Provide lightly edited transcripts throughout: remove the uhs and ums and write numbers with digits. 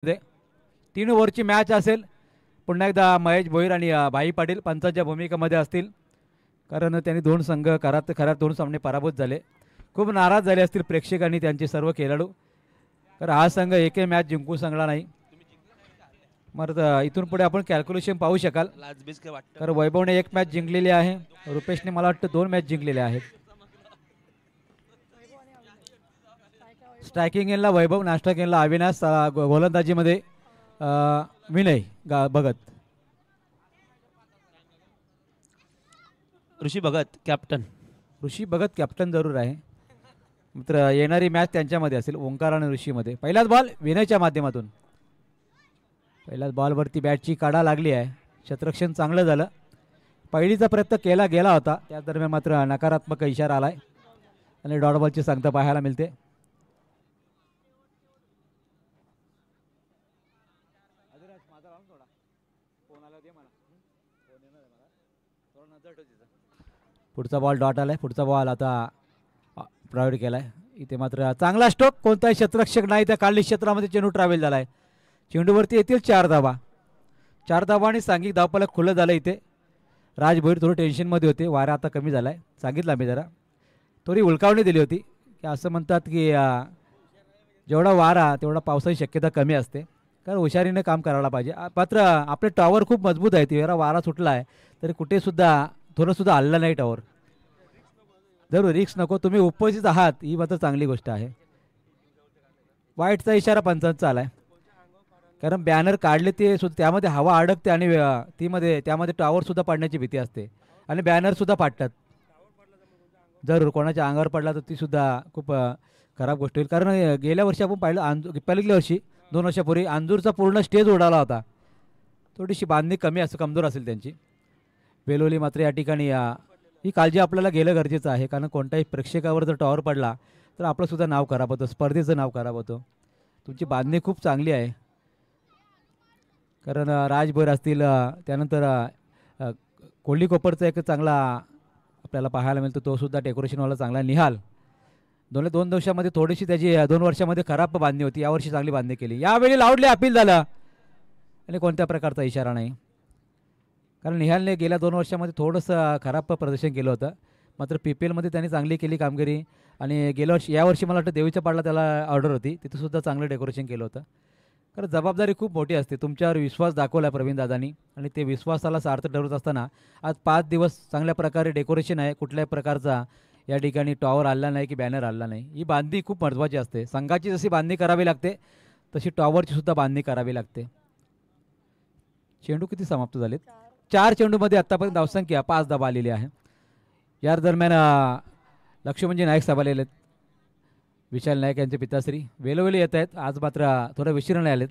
मध्ये 3 ओव्हरची मॅच असेल. पुन्हा एकदा महेश भोईर आणि भाई पाटील पंचांच्या भूमिकेमध्ये असतील, कारण त्यांनी दोन संघ खराब दोन सामने पराभूत झाले. खूप नाराज झाले असतील प्रेक्षक आणि त्यांचे सर्व खेळाडू, कारण हा संघ एकही मॅच जिंकू शकला नाही. मग इथून पुढे आपण कॅल्क्युलेशन पाहू शकाल, कारण वैभवने एक मॅच जिंकलेली आहे, रुपेशने मला वाटतं 2 मॅच जिंकलेले आहेत. स्ट्रायकिंग एनला वैभव, नाश्ता एनला अविनाश, गोलंदाजीमध्ये विनय भगत. ऋषी भगत कॅप्टन. ऋषी भगत कॅप्टन जरूर आहे. मित्र येणारी मॅच त्यांच्यामध्ये असेल, ओंकार आणि ऋषीमध्ये. पहिलाच बॉल विनयच्या माध्यमातून. पहिल्याच बॉलवरती बॅटची काढा लागली आहे. क्षेत्ररक्षण चांगलं झालं. पहिलीचा प्रयत्न केला गेला होता, त्या दरम्यान मात्र नकारात्मक इशारा आलाय आणि डॉट बॉलची सांगता पाहायला मिळते. पुढचा बॉल डॉट आलाय. पुढचा बॉल आता प्रोव्हाइड केलाय. इथे मात्र चांगला स्ट्रोक, कोणताही क्षेत्ररक्षक नाही त्या काढली क्षेत्रामध्ये चेंडू ट्रॅव्हल झालाय. चेंडूवरती येतील 4 धावा. 4 धावा आणि सांघिक धावफलक खुलं झालं. इथे राज भोईर थोडं टेन्शनमध्ये होते. वारा आता कमी झालाय, सांगितलं मी जरा थोडी उलकावणी दिली होती की असं म्हणतात की जेवढा वारा तेवढा पावसाची शक्यता कमी असते, कारण हुशारीने काम करायला पाहिजे. मात्र आपले टॉवर खूप मजबूत आहे. जरा वारा सुटला आहे तरी कुठेसुद्धा थोडंसुद्धा हल्ला नाही टॉवर. जरूर रिक्स नको, तुम्ही उपस्थित आहात ही मात्र चांगली गोष्ट आहे. वाईटचा इशारा पंचांचा आलाय, कारण बॅनर काढले ते सुद्धा त्यामध्ये हवा अडकते आणि त्यामध्ये टॉवर सुद्धा पडण्याची भीती असते आणि बॅनर सुद्धा फाटतात. जरूर कोणाच्या अंगावर पडला तर ती सुद्धा खूप खराब गोष्ट होईल. कारण गेल्या वर्षी आपण पाहिलं, पलीकडल्या वर्षी 2 वर्षापूर्वी अंजूरचा पूर्ण स्टेज उडाला होता. थोडीशी बांधणी कमी असं कमजोर असेल त्यांची. वेलोली मात्र या ठिकाणी ही काळजी आपल्याला घेणं गरजेचं आहे, कारण कोणत्याही प्रेक्षकावर जर टॉवर पडला तर आपलंसुद्धा नाव खराब होतं, स्पर्धेचं नाव खराब होतं. तुमची बांधणी खूप चांगली आहे, कारण राजभर असतील, त्यानंतर कोल्ही कोपरचा एक चांगला आपल्याला पाहायला मिळतो, तो सुद्धा डेकोरेशनवाला चांगला. निहाल 2 दिवसामध्ये थोडीशी त्याची 2 वर्षामध्ये खराब बांधणी होती, यावर्षी चांगली बांधणी केली. यावेळी लावडले अपील झालं आणि कोणत्या प्रकारचा इशारा नाही, कारण निहालने गेल्या 2 वर्षामध्ये थोडंसं खराब प्रदर्शन केलं होतं. मात्र PPL मध्ये त्यांनी चांगली केली कामगिरी. आणि यावर्षी मला वाटतं देवीच्या पाडला त्याला ऑर्डर होती, तिथंसुद्धा चांगलं डेकोरेशन केलं होतं. कारण जबाबदारी खूप मोठी असते. तुमच्यावर विश्वास दाखवला प्रवीण दादांनी आणि ते विश्वासाला सार्थ ठरवत असताना आज 5 दिवस चांगल्या प्रकारे डेकोरेशन आहे. कुठल्याही प्रकारचा या ठिकाणी टॉवर आला नाही की बॅनर आला नाही. ही बांधणी खूप महत्त्वाची असते. संघाची जशी बांधणी करावी लागते तशी टॉवरची सुद्धा बांधणी करावी लागते. चेंडू किती समाप्त झालेत? 4 चेंडूमध्ये आत्तापर्यंत धावसंख्या 5 धावा आलेली आहे. या दरम्यान लक्ष्मणजी नाईक सभालेले आहेत. विशाल नाईक यांचे पिताश्री वेलोवेली येत आहेत. आज मात्र थोडं विश्रांती आलेत.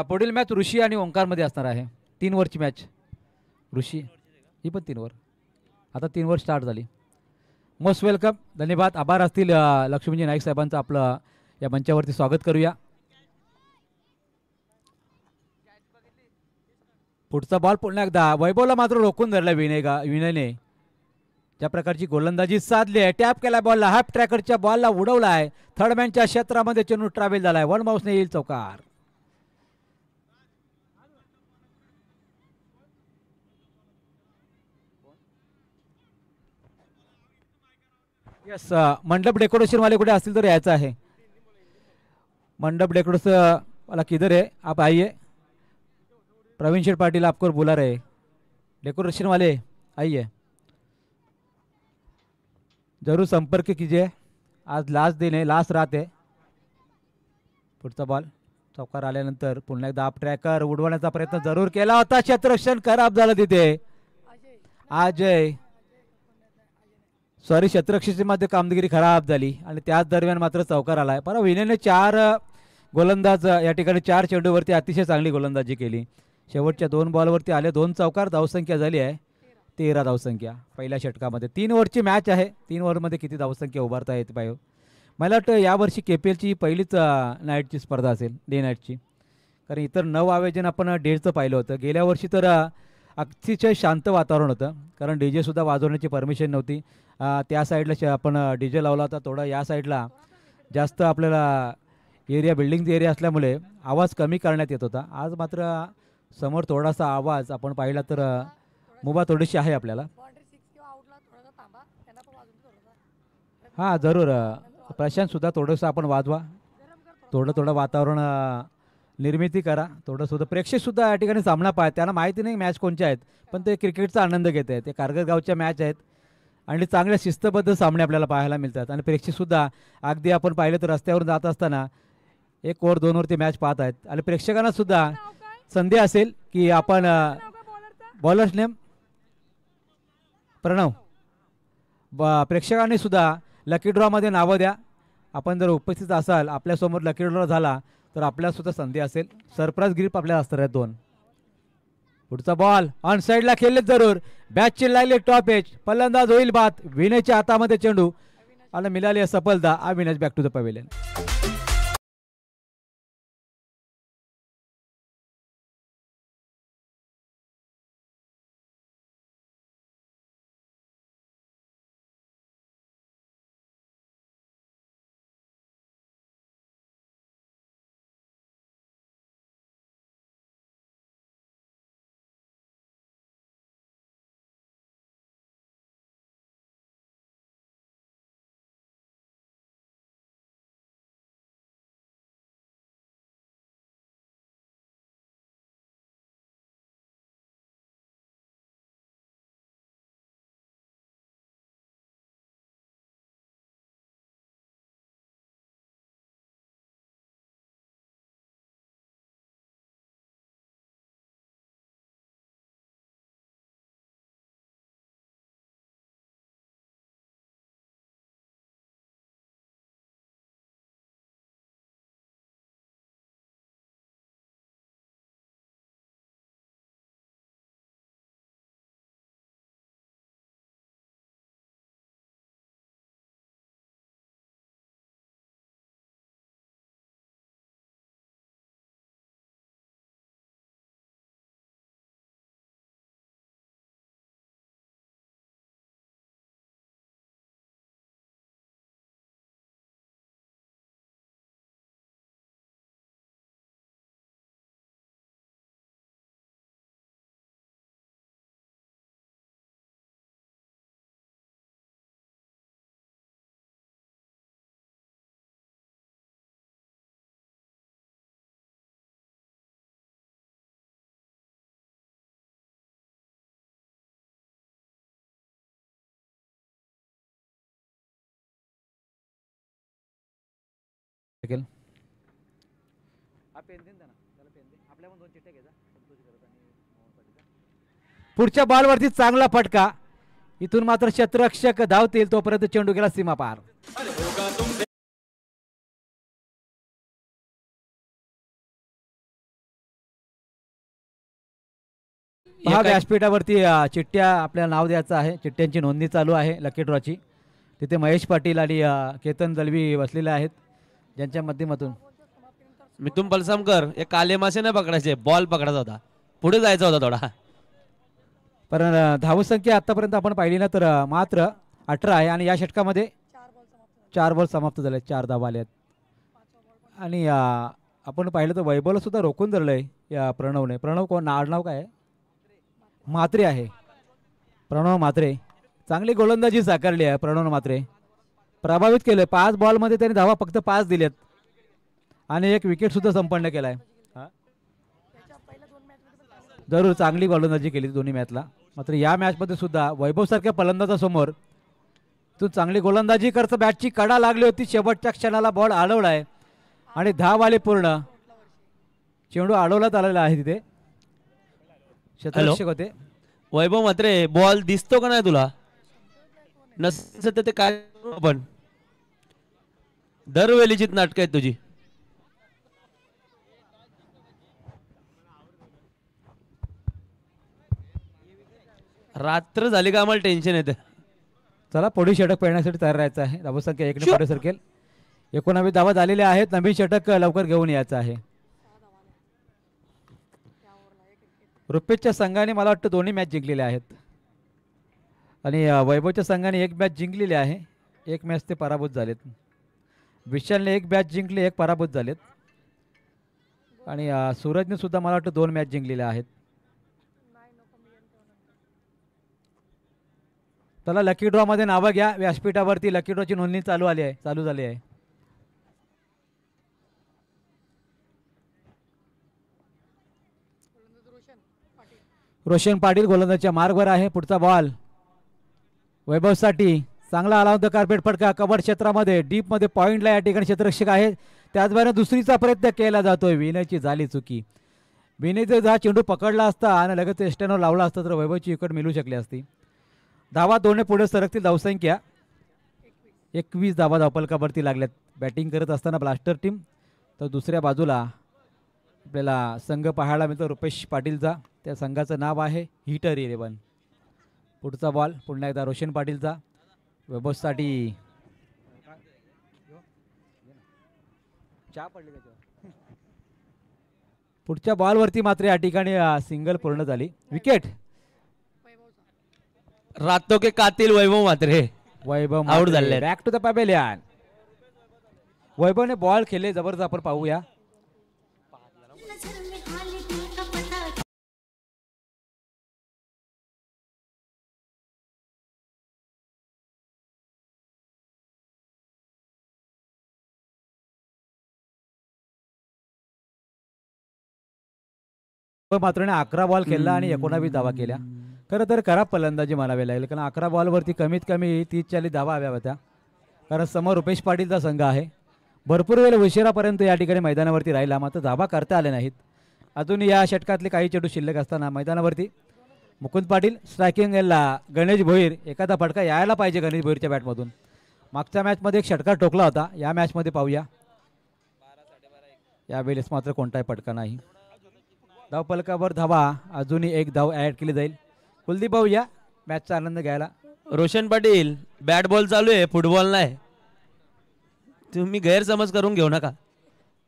पुढील मॅच ऋषी आणि ओंकारमध्ये असणार आहे. 3 ओव्हरची मॅच. ऋषी ही पण 3 ओव्हर. आता 3 ओव्हर स्टार्ट झाली. मोस्ट वेलकम, धन्यवाद, आभार असतील लक्ष्मणजी नाईक साहेबांचं. आपलं या मंचावरती स्वागत करूया. पुढचा बॉल पुन्हा एकदा वैभवला मात्र रोखून धरला विनयने. ज्या प्रकारची गोलंदाजी साधली आहे, टॅप केला बॉलला, हाफ ट्रॅकरच्या बॉलला उडवला आहे. थर्डमॅनच्या क्षेत्रामध्ये चेंडू ट्रॅव्हल झालाय. 1 बाउन्सने येईल चौकार. यस, मंडप डेकोरेशन वाले कुठे असतील तर यायचं आहे. मंडप डेकोरेशन वाला किधर है? आप आइए. प्रवीण शेठ पाटिल आपको बुला रहे. डेकोरेशन वाले आइए, जरूर संपर्क कीजिए. आज लास्ट दिन है, लास्ट रात है. पुढचा बॉल चौकार आल्यानंतर पुन्हा एकदा आप ट्रॅकर उडवण्याचा प्रयत्न जरूर केला होता. क्षेत्ररक्षण खराब झालं तिथे. क्षेत्ररक्षणाची मध्ये कामगिरी खराब झाली आणि त्याच दरम्यान मात्र चौकार आलाय. पर विनयने 4 गोलंदाज या ठिकाणी 4 चेंडूवरती अतिशय चांगली गोलंदाजी केली. शेवटच्या 2 बॉलवरती आले 2 चौकार. धावसंख्या झाली आहे 13 धावसंख्या पहिल्या षटकामध्ये. 3 ओव्हरची मॅच आहे. 3 ओव्हरमध्ये किती धावसंख्या उभारता येते पाहिजे. मला वाटतं यावर्षी KPLची पहिलीच नाईटची स्पर्धा असेल, डे नाईटची, कारण इतर 9 आयोजन आपण डेचं पाहिलं होतं. गेल्या वर्षी तर अतिशय शांत वातावरण होतं, कारण DJ सुद्धा वाजवण्याची परमिशन नव्हती. त्या साईडला आपण DJ लावला होता, थोडा या साईडला जास्त आपल्याला एरिया बिल्डिंग एरिया असल्यामुळे आवाज कमी करण्यात येत होता. आज मात्र समोर थोडासा आवाज आपण पाहिला तर मुभा थोडीशी आहे आपल्याला. हां जरूर प्रशांतसुद्धा थोडंसं आपण वाजवा, थोडं वातावरण निर्मिती करा, थोडंसुद्धा प्रेक्षकसुद्धा या ठिकाणी सामना पाहत. त्यांना माहिती नाही मॅच कोणच्या आहेत, पण ते क्रिकेटचा आनंद घेत आहेत. ते कारगरगावच्या मॅच आहेत आणि चांगल्या शिस्तबद्ध सामने आपल्याला पाहायला मिळतात. आणि प्रेक्षकसुद्धा अगदी आपण पाहिलं तर रस्त्यावरून जात असताना 1 ओव्हर 2 ओव्हर ते मॅच पाहत आहेत. आणि प्रेक्षकांनासुद्धा संधी असेल की आपण बॉलर्स नेम प्रणव प्रेक्षकांनी सुद्धा लकी ड्रॉमध्ये नावं द्या. आपण जर उपस्थित असाल आपल्यासमोर लकी ड्रॉ झाला तर आपल्यासुद्धा संधी असेल. सरप्राईज गिफ्ट आपल्याला असणार आहेत 2. पुढचा बॉल ऑन साईडला खेळलेच जरूर. बॅटची लागली टॉप एज, फलंदाज होईल बाद. विनयच्या हातामध्ये चेंडू आणि मिळाली सफलता. Avinash back to the pavilion. पुढच्या बॉलवरती चांगला फटका. इथून मात्र क्षेत्ररक्षक धावतील तोपर्यंत चेंडू गेला सीमा पार. व्यासपीठावरती चिठ्ठ्या आपल्याला नाव द्यायचं आहे. चिठ्ठ्यांची नोंदणी चालू आहे लकी ड्रॉची. तिथे महेश पाटील आणि केतन दलवी बसलेले आहेत ज्यांच्या माध्यमातून मिथुन पलसामकर एक काले मासे नाही पकडायचे, बॉल पकडायचा होता, पुढे जायचा होता थोडा. पण धावसंख्या आतापर्यंत आपण पाहिली ना तर मात्र 18 आहे आणि या षटकामध्ये 4 बॉल समाप्त झाले, 4 धावा आल्या. आणि आपण पाहिलं तर वैभवला सुद्धा रोखून धरलंय या प्रणवने. प्रणव कोण आडनाव काय? म्हात्रे आहे, प्रणव म्हात्रे. चांगली गोलंदाजी साकारली आहे प्रणव म्हात्रे. प्रभावित केलं. 5 बॉलमध्ये त्यांनी धावा फक्त 5 दिलेत आणि 1 विकेट सुद्धा संपन्न केलाय. जरूर चांगली गोलंदाजी केली दोन्ही मॅचला. मात्र या मॅचमध्ये सुद्धा वैभव सारख्या फलंदाजासमोर तू चांगली गोलंदाजी करता. बॅटची कडा लागली होती, शेवटच्या क्षणाला बॉल अडवलाय आणि धाव आले पूर्ण. चेंडू अडवण्यात आलेला आहे तिथे. क्षेत्ररक्षक होते वैभव म्हात्रे. बॉल दिसतो का नाही तुला? नसतं ते काय पण दरवेळीची नाटक आहेत तुझी. रात्र झाली का आम्हाला टेन्शन येते. चला पुढील षटक पेळण्यासाठी तयार राहायचं आहे. धावसंख्या 1 ने पुढे सरकेल. 19 धावा झालेल्या आहेत. नवीन षटक लवकर घेऊन यायचं आहे. रुपेशच्या संघाने मला वाटतं दोन्ही मॅच जिंकलेल्या आहेत आणि वैभवच्या संघाने 1 मॅच जिंकलेली आहे, 1 मॅच ते पराभूत झालेत. विशालने एक मॅच जिंकली, एक पराभूत झालेत. आणि सूरजने सुद्धा मला वाटतं 2 मॅच जिंकलेल्या आहेत. त्याला लकी ड्रॉ मध्ये नावं घ्या. व्यासपीठावरती लकी ड्रॉची नोंदणी चालू झाली आहे. रोशन पाटील गोलंदाजच्या मार्गवर आहे. पुढचा बॉल वैभवसाठी चांगला आला होता. कार्पेट फटका कव्हर क्षेत्रामध्ये डीप मध्ये पॉइंटला या ठिकाणी क्षेत्ररक्षक आहे. त्याचबरोबर दुसरीचा प्रयत्न केला जातोय. विनयची झाली चुकी. विनय जर हा चेंडू पकडला असता आणि लगेच एस्टॅनवर लावला असता तर वैभवची विकेट मिळू शकली असती. धावा दोन्ही पुढे सरकतील. धावसंख्या 21 धावा धावपलकावरती लागल्यात. बॅटिंग करत असताना ब्लास्टर टीम, तर दुसऱ्या बाजूला आपल्याला संघ पाहायला मिळतो रुपेश पाटीलचा. त्या संघाचं नाव आहे हिटर 11. पुढचा बॉल पुन्हा एकदा रोशन पाटीलचा. वैभवसाठी पुढच्या बॉलवरती मात्र या ठिकाणी सिंगल पूर्ण झाली. विकेट रातो के कातिल वैभव मात्रे वैभव आउट झाले. Back to the pavilion. वैभवने बॉल खेळले जबरदस्त. आपण पाहूया. मात्र 11 बॉल खेळला आणि 19 धावा केल्या. खरं तर खराब फलंदाजी म्हणावी लागेल, कारण 11 बॉलवरती कमीत कमी 30-40 धावा हव्या होत्या. कारण समोर रुपेश पाटीलचा संघ आहे. भरपूर वेळ उशिरापर्यंत या ठिकाणी मैदानावरती राहिला, मात्र धावा करता आल्या नाहीत. अजून या षटकातले काही चेंडू शिल्लक असताना मैदानावरती मुकुंद पाटील स्ट्रायकिंग एलला गणेश भोईर. एखादा फटका यायला पाहिजे गणेश भोईरच्या बॅटमधून. मागच्या मॅचमध्ये एक षटकार ठोकला होता. या मॅचमध्ये पाहूया. यावेळेस मात्र कोणताही फटका नाही. धावपलकावर धावा अजूनही एक धाव ऍड केली जाईल. कुलदीप भाऊ या मॅचचा आनंद घ्यायला. रोशन पाटील बॅट बॉल चालू आहे, फुटबॉल नाही. तुम्ही गैरसमज करून घेऊ नका.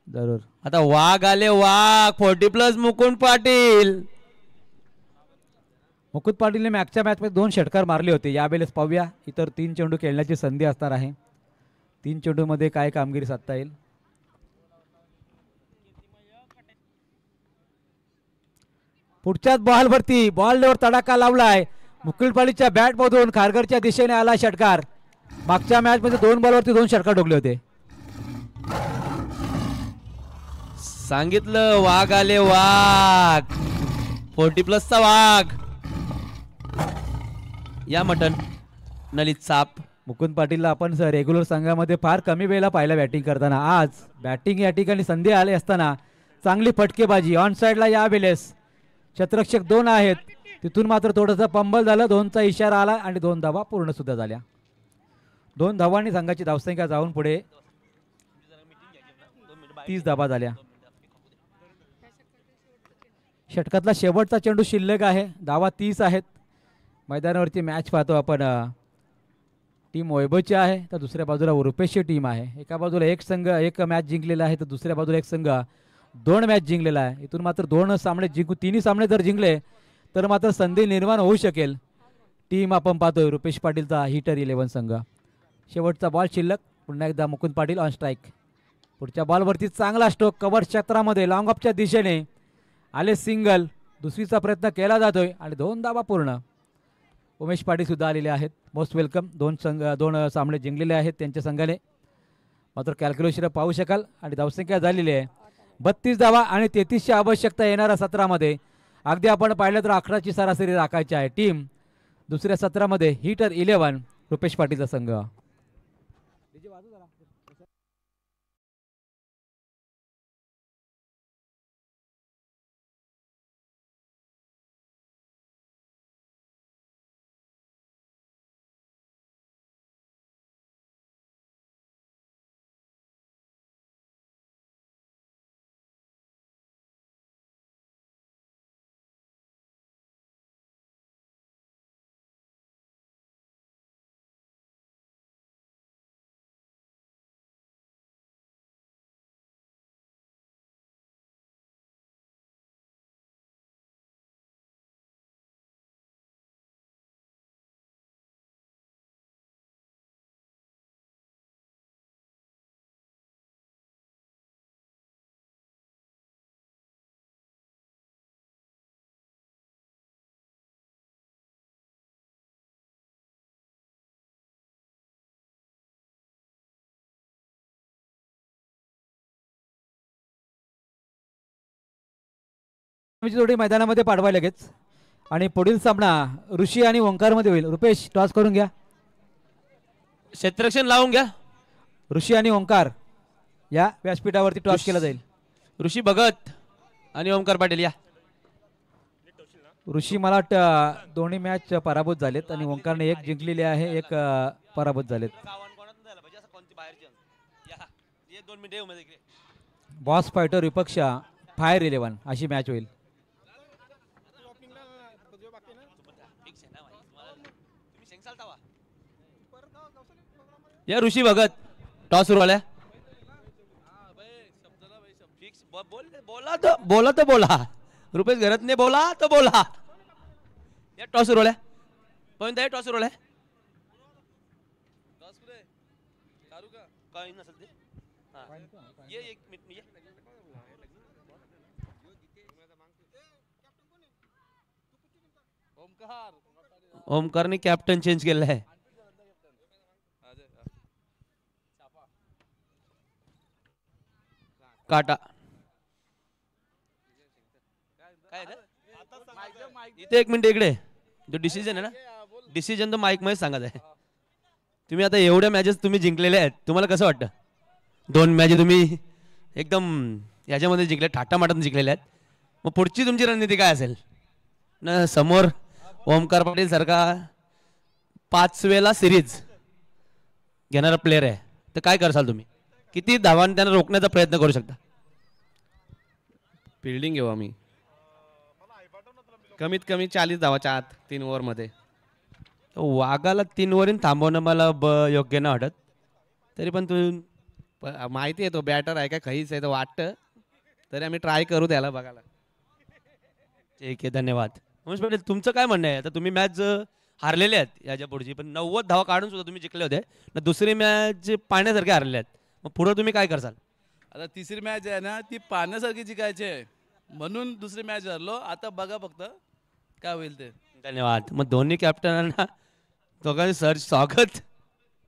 जरूर. आता वाघ आले वाघ. 40+ मुकुंद पाटील. मुकुंद पाटीलने मागच्या मॅचमध्ये 2 षटकार मारले होते. यावेळेस पाहूया इतर 3 चेंडू खेळण्याची संधी असणार आहे. 3 चेंडूमध्ये काय कामगिरी साधता येईल. पुढच्याच बॉलवरती बॉलवर तडाखा लावलाय. मुकुंद पाटीलच्या बॅट मधून खारघरच्या दिशेने आला षटकार. मागच्या मॅच मध्ये 2 बॉलवरती 2 षटकार ठोकले होते. सांगितलं वाघ आले वाघ. 40+ चा वाघ. या मटन नलित साप. मुकुंद पाटीलला आपण रेग्युलर संघामध्ये फार कमी वेळेला पाहिलं बॅटिंग करताना. आज बॅटिंग या ठिकाणी संधी आली असताना चांगली फटकेबाजी ऑन साइडला. यावेळेस क्षेत्ररक्षक 2 आहेत, तिथून मात्र थोडंसं पंबल झालं. 2चा इशारा आला आणि 2 धावा पूर्ण सुद्धा झाल्या. 2 धावांनी संघाची धावसंख्या जाऊन पुढे 30 धावा झाल्या. षटकातला शेवटचा चेंडू शिल्लक आहे. धावा 30 आहेत. मैदानावरती मॅच पाहतो आपण. टीम वैभवची आहे तर दुसऱ्या बाजूला रुपेशची टीम आहे. एका बाजूला एक संघ 1 मॅच जिंकलेला आहे तर दुसऱ्या बाजूला एक संघ 2 मॅच जिंकलेला आहे. इथून मात्र 2 सामने जिंकू, 3 सामने जर जिंकले तर मात्र संधी निर्माण होऊ शकेल. टीम आपण पाहतोय रुपेश पाटीलचा हिटर 11 संघ. शेवटचा बॉल शिल्लक. पुन्हा एकदा मुकुंद पाटील ऑन स्ट्राईक. पुढच्या बॉलवरती चांगला स्ट्रोक कव्हर क्षेत्रामध्ये लॉंग ऑफच्या दिशेने आले सिंगल. दुसरीचा प्रयत्न केला जातोय आणि 2 धावा पूर्ण. उमेश पाटील सुद्धा आलेले आहेत. Most welcome. 2 सामने जिंकलेले आहेत त्यांच्या संघाने. मात्र कॅल्क्युलेशन पाहू शकाल आणि धावसंख्या झालेली आहे 32 धावा आणि 33ची आवश्यकता येणाऱ्या सत्रामध्ये. अगदी आपण पाहिलं तर 11ची सरासरी राखायची आहे. टीम दुसऱ्या सत्रामध्ये हिटर 11 रुपेश पाटीलचा संघ. आमची जोडी मैदानामध्ये पाठवा लगेच. आणि पुढील सामना ऋषी आणि ओंकारमध्ये होईल. रुपेश टॉस करून घ्या. क्षेत्ररक्षण लावून घ्या. ऋषी आणि ओंकार या व्यासपीठावरती टॉस केला जाईल. ऋषी भगत आणि ओमकार पाटील या. ऋषी मला वाटतं दोन्ही मॅच पराभूत झालेत आणि ओंकारने एक जिंकलेली आहे, एक पराभूत झालेत. बॉस फायटर विपक्ष फायर 11 अशी मॅच होईल. या ऋषी भगत टॉस सुरू आल्या. बोला तर बोला. रुपेश घरातने बोला तर बोला. या टॉस सुरू आल्या. पण टॉस सुरू आल्या. काही नसेल ते. ये एक मिनिट ये. ओमकारने कॅप्टन चेंज केलं आहे. काटा इथे एक मिनिट इकडे. जो डिसिजन आहे ना, डिसिजन तर माईक मध्ये सांगत आहे. तुम्ही आता एवढ्या मॅचेस तुम्ही जिंकलेल्या आहेत, तुम्हाला कसं वाटतं? 2 मॅच तुम्ही एकदम याच्यामध्ये जिंकले, ठाटामाटात जिंकलेल्या आहेत. मग पुढची तुमची रणनीती काय असेल ना? समोर ओमकार पाटील सारखा 5 वेळेला सिरीज घेणारा प्लेअर आहे, तर काय करसाल तुम्ही? किती धावांनी त्यांना रोखण्याचा प्रयत्न करू शकता? फिल्डिंग घेऊ आम्ही. कमीत कमी 40 धावाच्या आत 3 ओव्हरमध्ये. वाघाला 3 ओव्हरीन थांबवणं मला योग्य नाही वाटत. तरी पण तू माहिती आहे तो बॅटर आहे का खैस आहे तर वाटतं, तरी आम्ही ट्राय करू त्याला बघायला. ठीक आहे, धन्यवाद. उमेश पाटील, तुमचं काय म्हणणं आहे? आता तुम्ही मॅच हारलेले आहेत याच्या पुढची, पण 90 धावा काढून सुद्धा तुम्ही जिंकले होते ना. दुसरी मॅच पाण्यासारखे हारलेले आहेत, मग पुढे तुम्ही काय करसाल? आता तिसरी मॅच आहे ना, ती पाण्यासारखी जिंकायची आहे, म्हणून दुसरी मॅच हरलो. आता बघा फक्त काय होईल ते. धन्यवाद. मग दोन्ही कॅप्टनांना दोघांनी सर स्वागत.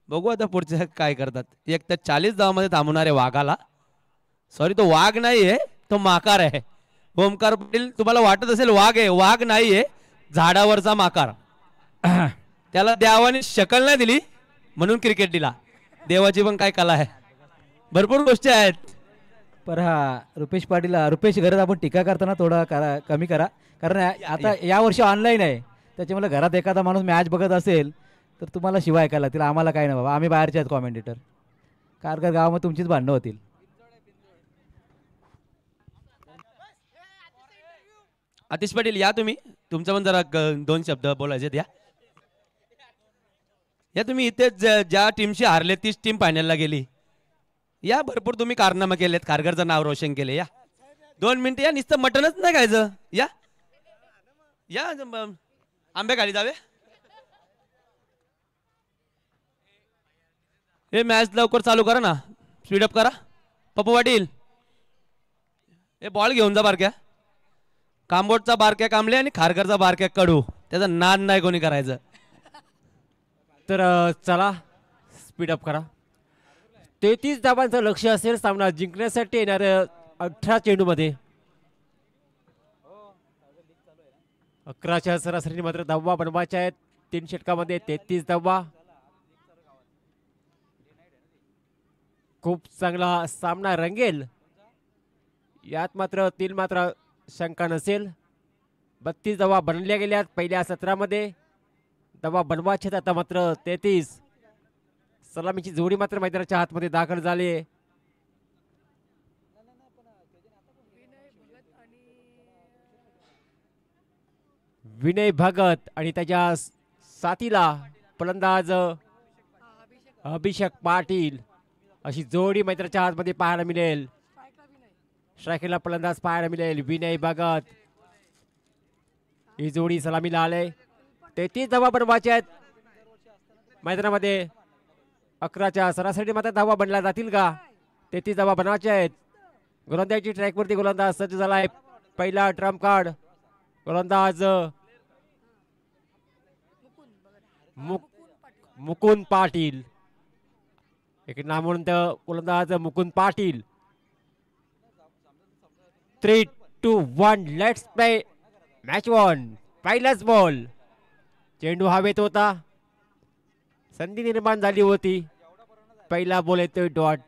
बघू आता पुढच्या काय करतात. एक तर 40 धावामध्ये थांबवणारे वाघाला, सॉरी तो वाघ नाही आहे, तो माकार आहे. ओमकार पाटील, तुम्हाला वाटत असेल वाघ आहे, वाघ नाही आहे, झाडावरचा माकार. त्याला देवाने शकल नाही दिली म्हणून क्रिकेट दिला. देवाची पण काय कला आहे, भरपूर गोष्टी आहेत. पर हा रुपेश पाटील, रुपेश घरात आपण टीका करताना थोडा कमी करा, कारण आता या वर्षी ऑनलाईन आहे, त्याच्यामुळे घरात एखादा माणूस मॅच बघत असेल तर तुम्हाला शिवाय ऐकायला लागतील. आम्हाला काय नाही बाबा, आम्ही बाहेरचे आहेत कॉमेंटेटर. कारकर गावामध्ये तुमचीच भांडणं होतील. आतिश पाटील या, तुम्ही तुमचं पण जरा 2 शब्द बोलायचे या. या तुम्ही इथे ज्या टीमशी हारले तीच टीम फायनलला गेली. या भरपूर तुम्ही कारनामा केलेत, खारघरचं नाव रोशन केले. या 2 मिनिटं या, नुसतं मटनच नाही खायचं. या या आंबे खाली जावे. हे मॅच लवकर चालू करा ना, स्पीडअप करा. पप्पू पाटील, हे बॉल घेऊन जा बारक्या. कांबोटचा बारक्या कांबळे आणि खारघरचा बारक्या कडू, त्याचा नाद नाही कोणी करायचं. तर चला स्पीडअप करा. 33 धावांचं लक्ष असेल सामना जिंकण्यासाठी येणार 18 चेंडूमध्ये. 11च्या सरासरी मात्र धावा बनवायच्या आहेत. 3 षटकामध्ये 33 धावा. खूप चांगला सामना रंगेल, यात मात्र 3 मात्र शंका नसेल. 32 धावा बनल्या गेल्यात पहिल्या सत्रामध्ये. धावा बनवायचे आता मात्र 33. सलामीची जोडी मात्र मैदानाच्या हातमध्ये दाखल झाली. विनय भगत आणि त्याच्या साथीला फलंदाज अभिषेक पाटील अशी जोडी मैदानाच्या हातमध्ये पाहायला मिळेल. स्ट्रायकरला फलंदाज पाहायला मिळेल विनय भगत. ही जोडी सलामीला आले. 33 धावा बनवायच्या आहेत मैदानामध्ये. 11च्या सरासरी मात्र धावा बनल्या जातील का? 33 धावा बनवायच्या आहेत. गोलंदाजी ट्रॅकवरती गोलंदाज सज्ज झालाय. पहिला ट्रम्प कार्ड गोलंदाज मुकुंद पाटील. एक नामवंत गोलंदाज Mukund Patil. 2-1. Let's play match one. पहिलाच बॉल. चेंडू हवेत होता. संधी निर्माण झाली होती. पहिला बॉल येतोय डॉट.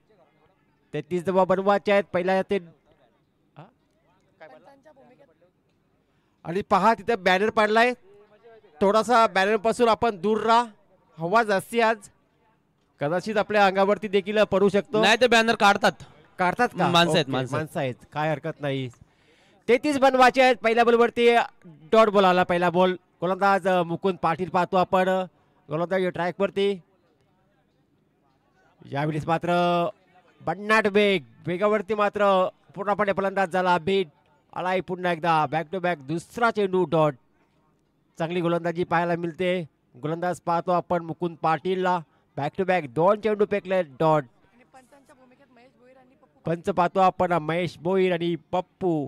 33 धावा बनवायच्या आहेत. पहिला ते आणि पहा तिथे बॅनर पडलाय. थोडासा बॅनर पासून आपण दूर राहा. हवा जास्ती आज. कदाचित आपल्या अंगावरती देखील पडू शकतो. नाही ते बॅनर काढतात. काढतात का? माणसं आहेत, ओके, माणसं आहेत. माणसं आहेत. काय हरकत नाही. 33 बनवायचे आहेत. पहिल्या बॉलवरती डॉट बॉल आला. पहिला बॉल. गोलंदाज मुकुंद पाटील पाहतो आपण. गोलंदाज ट्रॅक वरती. यावेळेस मात्र भन्नाट वेग. वेगावरती मात्र पूर्णपणे फलंदाज झाला. बीट आलाय पुन्हा एकदा. बॅक टू बॅक दुसरा चेंडू डॉट. चांगली गोलंदाजी पाहायला मिळते. गोलंदाज पाहतो आपण मुकुंद पाटीलला. बॅक टू बॅक 2 चेंडू फेकले डॉट. पंच पाहतो आपण महेश भोईर आणि पप्पू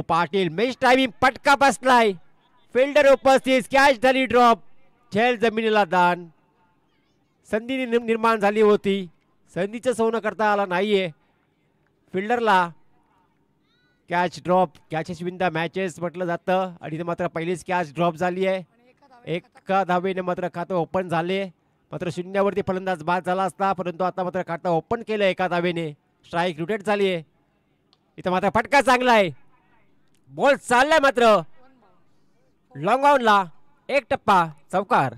पाटील. मॅच टायमिंग पटका बसलाय. फिल्डर उपस्थित. कॅच झाली ड्रॉप. झेल जमिनीला दान. संधी निर्माण झाली होती. संधीचं सोनं करता आला नाहीये फिल्डरला. Catch drop. Catches win the matches म्हटलं जातं आणि मात्र पहिलीच कॅच ड्रॉप झाली आहे. एका धावेने मात्र खातं ओपन झाले. मात्र शून्यावरती फलंदाज बाद झाला असता, परंतु आता मात्र खातं ओपन केलं एका धावेने. स्ट्राईक रोटेट झाली आहे. इथं मात्र फटका चांगला आहे. बॉल चाललाय मात्र लॉंग ऑनला. एक टप्पा चौकार.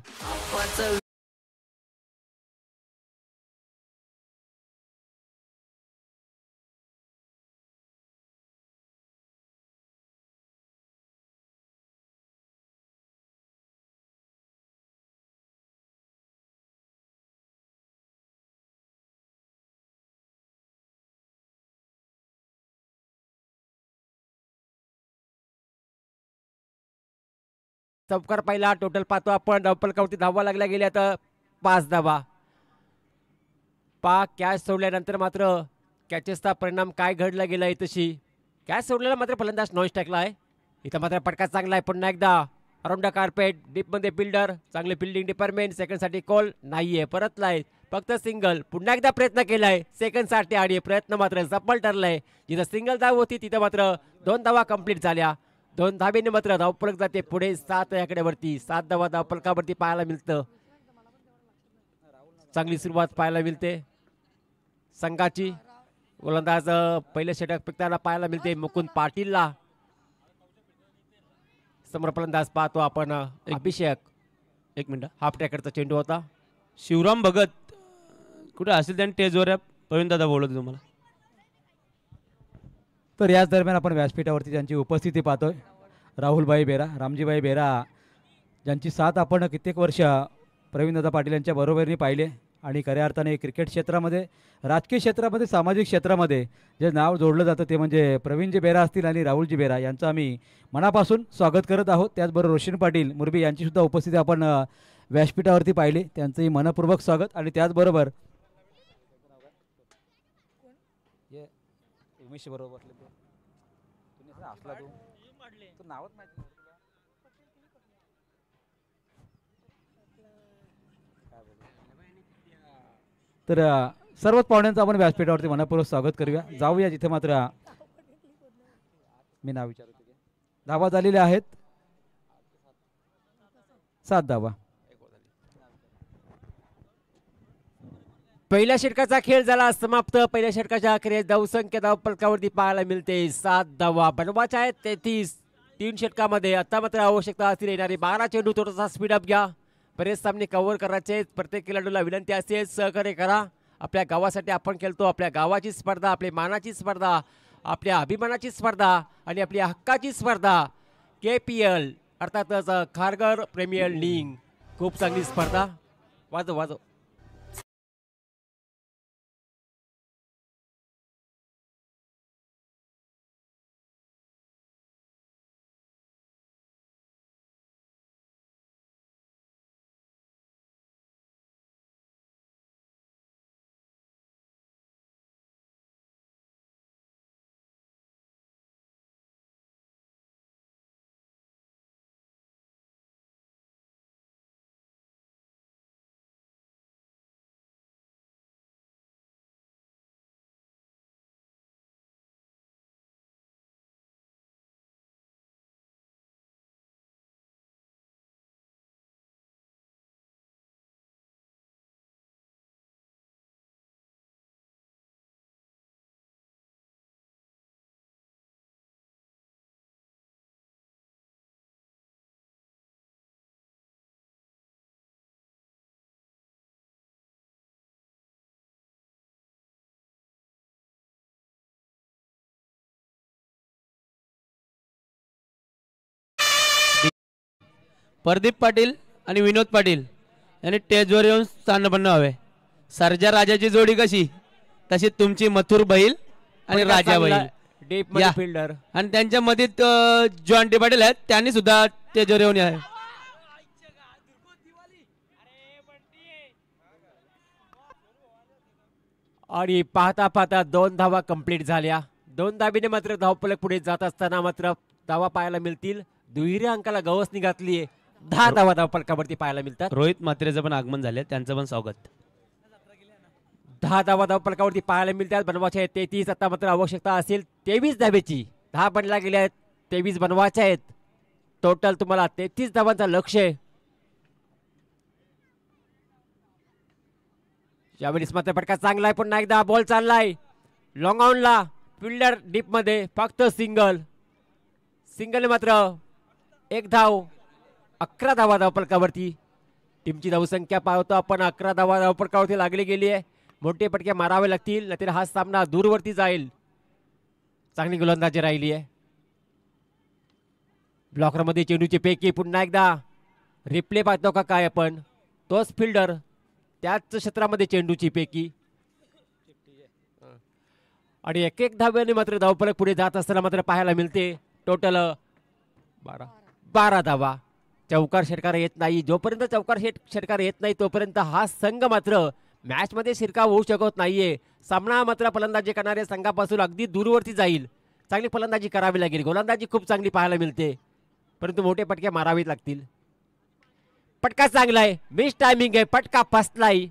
चौकार पहिला. टोटल पाहतो आपण. धावपलकावरती धावा लागल्या गेल्या तर 5 धावा. कॅच सोडल्यानंतर मात्र कॅचेसचा परिणाम काय घडला गेलाय तशी. कॅच सोडलेला मात्र फलंदाज नॉन स्ट्राईकला आहे. इथं मात्र पटका चांगला आहे. पुन्हा एकदा अराउंड द कार्पेट. डीपमध्ये फिल्डर. चांगले फिल्डिंग डिपार्टमेंट. सेकंडसाठी कॉल नाहीये. परतलाय फक्त सिंगल. पुन्हा एकदा प्रयत्न केलाय सेकंडसाठी आणि प्रयत्न मात्र सफल ठरलाय. जिथं सिंगल धाव होती तिथं मात्र 2 धावा कंप्लीट झाल्या. 2 धावेने मात्र धावफलक जाते पुढे 7 याकडे वरती. 7 धावा धावफलकावरती पाहायला मिळतं. चांगली सुरुवात पाहायला मिळते संघाची. गोलंदाज पहिले षटक फेकताना पाहायला मिळते मुकुंद पाटीलला. समोर फलंदाज पाहतो आपण अभिषेक. 1 मिनिट. हाफ ट्रॅकरचा चेंडू होता. शिवराम भगत कुठे असेल त्यांनी टेजवर प्रवीण दादा बोलवतो तुम्हाला. तर याच दरम्यान आपण व्यासपीठावरती ज्यांची उपस्थिती पाहतोय, राहुलभाई बेरा, रामजीभाई बेरा, ज्यांची साथ आपण कित्येक वर्ष प्रवीणदादा पाटील यांच्या बरोबरीने पाहिले आणि खऱ्या अर्थाने क्रिकेट क्षेत्रामध्ये, राजकीय क्षेत्रामध्ये, सामाजिक क्षेत्रामध्ये जे नाव जोडलं जातं ते म्हणजे प्रवीणजी बेरा असतील आणि राहुलजी बेरा यांचं आम्ही मनापासून स्वागत करत आहोत. त्याचबरोबर रोशन पाटील मुरबी यांचीसुद्धा उपस्थिती आपण व्यासपीठावरती पाहिली. त्यांचंही मनपूर्वक स्वागत. आणि त्याचबरोबर उमेश बरोबर तर सर्वच पाहुण्यांचं आपण व्यासपीठावरती मनपूर्वक स्वागत करूया. जाऊया जिथे मात्र मी नाव विचारतो. धावा झालेल्या आहेत 7 धावा. पहिल्या षटकाचा खेळ झाला समाप्त. पहिल्या षटकाच्या अखेरीस धावसंख्या धावफलकावरती पाहायला मिळते 7 धावा बनवायच्या आहेत 33. 3 षटकामध्ये. आता मात्र आवश्यकता असतील येणारे 12 चेंडू. थोडासा स्पीड अप घ्या. बरेच सामने कव्हर करायचे. प्रत्येक खेळाडूला विनंती असेल सहकार्य करा. आपल्या गावासाठी आपण खेळतो. आपल्या गावाची स्पर्धा, आपल्या मानाची स्पर्धा, आपल्या अभिमानाची स्पर्धा आणि आपल्या हक्काची स्पर्धा. KPL अर्थातच खारघर प्रीमियर लीग. खूप चांगली स्पर्धा. वाजव. प्रदीप पाटील आणि विनोद पाटील यांनी टेजवर येऊन स्थानपन्न हवे. सर्जा राजाची जोडी कशी तशी तुमची मथुर बैल आणि राजा बैल डीप या. फिल्डर आणि त्यांच्या मध्ये जॉन्टी पाटील आहेत, त्यांनी सुद्धा टेजवर येऊन या. आणि पाहता पाहता 2 धावा कंप्लीट झाल्या. 2 धाबीने मात्र धावफलक पुढे जात असताना मात्र धावा पाहायला मिळतील. दुहेरी अंकाला गवसणी घातली आहे. 10 धावा धावफलकावरती पाहायला मिळतात. रोहित म्हात्रेचं पण आगमन झाले, त्यांचं पण स्वागत. 10 धावा धावफलकावरती पाहायला मिळतात. बनवायच्या आहेत 33. आता मात्र आवश्यकता असेल 23 धावेची. 10 बनल्या गेल्या आहेत, 23 बनवायच्या आहेत. टोटल तुम्हाला 33 धावांचा लक्ष्य आहे. यावेळेस मात्र फटका चांगला आहे. पुन्हा एकदा बॉल चाललाय लॉंग ऑनला. फिल्डर डीप मध्ये फक्त सिंगल मात्र 1 धाव. 11 धावा धावफलकावरती. टीमची धावसंख्या पाहतो आपण 11 धावा धावफलकावरती लागली गेली आहे. मोठे पटके मारावे लागतील, नाहीतर हा सामना दूरवरती जाईल. चांगली गोलंदाजी राहिली आहे. ब्लॉकरमध्ये चेंडूची पैकी पुन्हा एकदा रिप्ले पाहतो का काय आपण. तोच फिल्डर त्याच क्षेत्रामध्ये चेंडूची पैकी. आणि 1-1 धाव्याने मात्र धावफलक पुढे जात असताना मात्र पाहायला मिळते. टोटल 12 धावा. चौकार षटकार येत नाही. जोपर्यंत चौकार षटकार येत नाही तोपर्यंत हा संघ मात्र मॅच मध्ये शिरकाव होऊ शकत नाहीये. सामना मात्र फलंदाजी करणाऱ्या संघापासून अगदी दूरवरती जाईल. चांगली फलंदाजी करावी लागेल. गोलंदाजी खूप चांगली पाहायला मिळते, परंतु मोठे पटके मारावे लागतील. पटका चांगला आहे. मिस टायमिंग आहे. पटका फसलाय,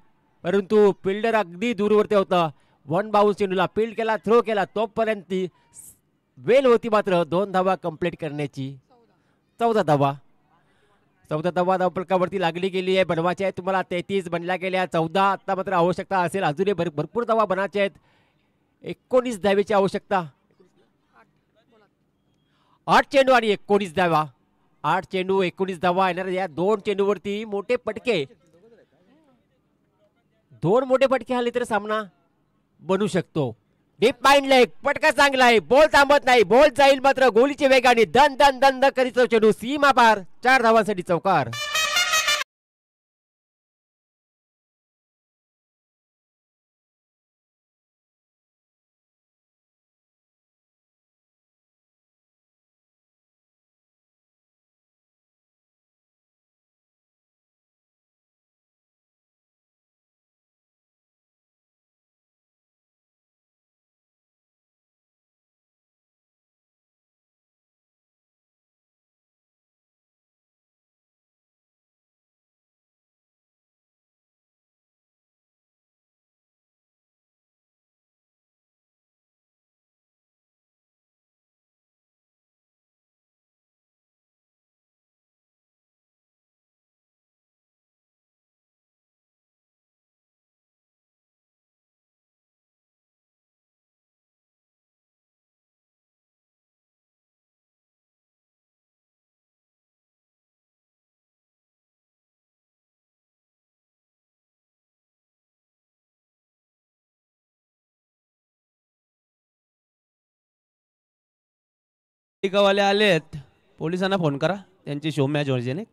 परंतु फिल्डर अगदी दूरवरती होता. 1 बाउन्स चेंडूला फील्ड केला, थ्रो केला, तोपर्यंत वेल होती मात्र 2 धावा कंप्लीट करण्याची. 14 धावा धावफलकावरती लागली गेली आहे. बनवायचे आहे तुम्हाला 33. बनल्या गेल्या 14. आता मात्र आवश्यकता असेल अजूनही भरपूर धावा बनायच्या आहेत. 19 धावेची आवश्यकता. 8 चेंडू आणि 19 धावा. 8 चेंडू 19 धावा येणार. या 2 चेंडूवरती मोठे पटके, 2 मोठे पटके आले तर सामना बनू शकतो. Deep mind leg. पटका चांगला आहे. बॉल थांबत नाही. बॉल जाईल मात्र गोलीच्या वेगाने. दन दन दन दन करीत चेंडू सीमा पार. 4 धावांसाठी चौकार. वाले आले आहेत. पोलिसांना फोन करा, त्यांची शो मॅच व्हायची.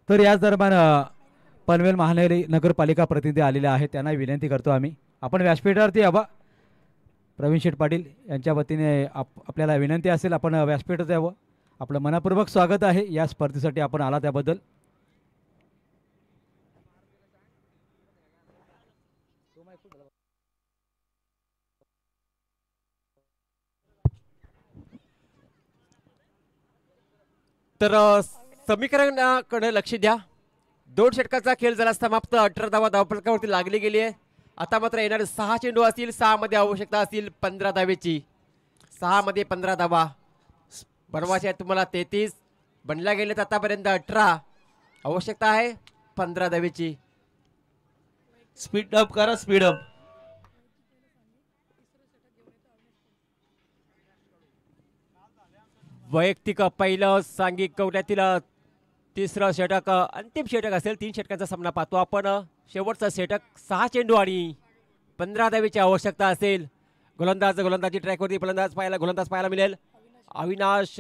तर याच दरम्यान पनवेल महानगरपालिका प्रतिनिधी आलेले आहेत. त्यांना विनंती करतो आम्ही, आपण व्यासपीठावरती यावं. प्रवीण शेठ पाटील यांच्या वतीने आपल्याला विनंती असेल आपण व्यासपीठात यावं. आपलं मनपूर्वक स्वागत आहे या स्पर्धेसाठी आपण आला त्याबद्दल. तर समीकरणाकडे लक्ष द्या. 2 षटकाचा खेळ झाला समाप्त. 18 धावा धावफलकावरती लागली गेली आहे. आता मात्र येणारे 6 चेंडू असतील. 6 मध्ये आवश्यकता असतील 15 धावेची. 6 मध्ये 15 धावा बनवायच्या आहेत तुम्हाला. 33 बनल्या गेलेत आतापर्यंत. 18 आवश्यकता आहे 15 धावेची. स्पीड अप करा, स्पीड अप. वैयक्तिक पहिलं सांघिक कवट्यातील तिसरं षटक अंतिम षटक असेल. 3 षटकांचा सामना पाहतो आपण. शेवटचा षटक 6 चेंडू आणि 15 धावेची आवश्यकता असेल. गोलंदाजी ट्रॅकवरती गोलंदाज पाहायला मिळेल. अविनाश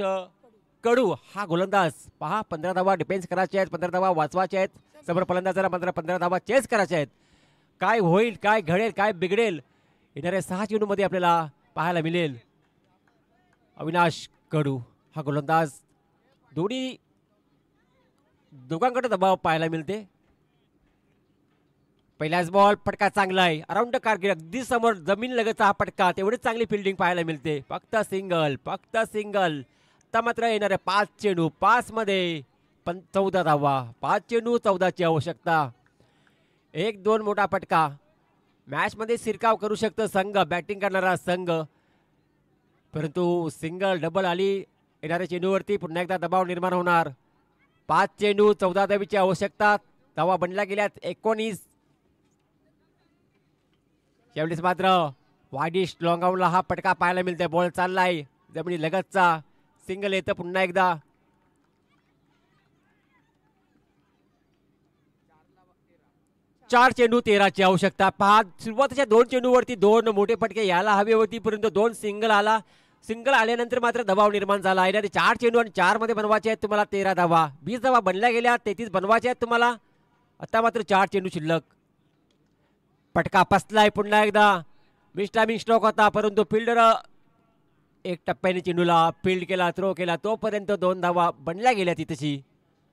कडू हा गोलंदाज पहा. 15 धावा डिफेन्स करायचे आहेत. 15 धावा वाचवायचे आहेत. समोर फलंदाजाला मात्र 15 धावा चेस करायचे आहेत. काय होईल, काय घडेल, काय बिघडेल येणाऱ्या 6 चेंडूमध्ये आपल्याला पाहायला मिळेल. अविनाश कडू हा गोलंदाज. दोघांकडे दबाव पाहायला मिळते. पहिलाच बॉल फटका चांगला आहे. अराउंड कारकीर्द अगदी समोर जमीन लगतचा हा फटका. तेवढीच चांगली फिल्डिंग पाहायला मिळते. फक्त सिंगल. आता मात्र येणाऱ्या 5 चेंडू 5 मध्ये 14 धावा. 5 चेंडू 14ची आवश्यकता. 1-2 मोठा फटका मॅच मध्ये शिरकाव करू शकतो संघ, बॅटिंग करणारा संघ. परंतु सिंगल डबल आली येणाऱ्या चेंडूवरती पुन्हा एकदा दबाव निर्माण होणार. 5 चेंडू 14 धावेची आवश्यकता. धावा बनल्या गेल्यात 19. यावेळेस मात्र वाडिश लॉंगाऊनला हा फटका पाहायला मिळतोय. बॉल चाललाय जमिनी लगतचा. सिंगल येतं पुन्हा एकदा. चार चेंडू 13ची आवश्यकता. पहा सुरुवातीच्या 2 चेंडूवरती 2 मोठे फटके यायला हवे होती, परंतु 2 सिंगल आला. सिंगल आल्यानंतर मात्र दबाव निर्माण झाला. येणारे 4 चेंडू आणि 4 मध्ये बनवायचे आहेत तुम्हाला 13 धावा. 20 धावा बनल्या गेल्या. 33 बनवायचे आहेत तुम्हाला. आता मात्र 4 चेंडू शिल्लक. फटका पसलाय पुन्हा एकदा. मिस्टामिंग स्ट्रोक होता, परंतु फिल्डर 1 टप्प्याने चेंडूला फील्ड केला, थ्रो केला. तोपर्यंत 2 धावा बनल्या गेल्या तिथेची.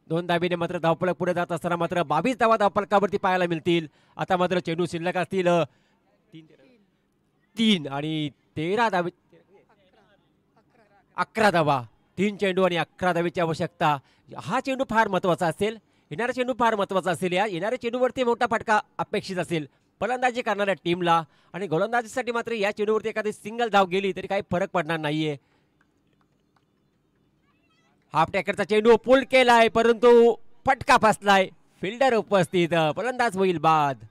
2 धाबीने मात्र धावफलक पुढे जात असताना मात्र 22 धावा धावफलकावरती पाहायला मिळतील. आता मात्र चेंडू शिल्लक असतील 3 आणि 13 धावे. 11 धावा. 3 चेंडू आणि 11 धावेची आवश्यकता. हा चेंडू फार महत्वाचा असेल. येणारा चेंडू फार महत्वाचा असेल. येणाऱ्या चेंडूवरती मोठा फटका अपेक्षित असेल फलंदाजी करणाऱ्या टीमला. आणि गोलंदाजीसाठी मात्र या चेंडूवरती एखादी सिंगल धाव गेली तरी काही फरक पडणार नाहीये. हाफ टॅकरचा चेंडू पुल केलाय, परंतु फटका फसलाय. फिल्डर उपस्थित. फलंदाज होईल बाद.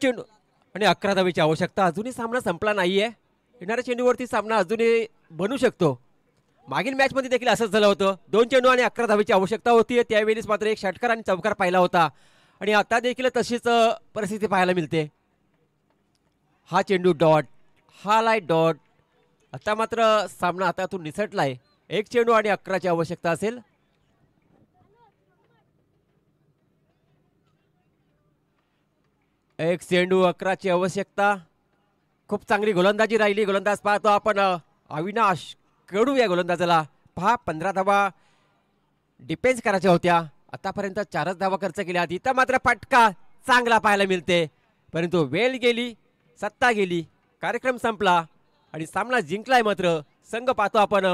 चेंडू आणि 11 धावेची आवश्यकता. अजूनही सामना संपला नाहीये. येणाऱ्या चेंडूवरती सामना अजूनही बनू शकतो. मागील मॅच मध्ये देखील असंच झालं होतं. 2 चेंडू आणि 11 धावेची आवश्यकता होती. त्यावेळेस मात्र 1 षटकार आणि चौकार पाहिला होता. आणि आता देखील तशीच परिस्थिती पाहायला मिळते. हा चेंडू डॉट, हा लाईट डॉट. आता मात्र सामना हातातून निसटलाय. 1 चेंडू आणि 11ची आवश्यकता असेल. एक चेंडू 11ची आवश्यकता. खूप चांगली गोलंदाजी राहिली. गोलंदाज पाहतो आपण अविनाश कडू या गोलंदाजाला. पहा 15 धावा डिफेन्स करायच्या होत्या. आतापर्यंत 4च धावा खर्च केल्या. इथं मात्र फटका चांगला पाहायला मिळते, परंतु वेळ गेली, सत्ता गेली, कार्यक्रम संपला आणि सामना जिंकलाय मात्र संघ पाहतो आपण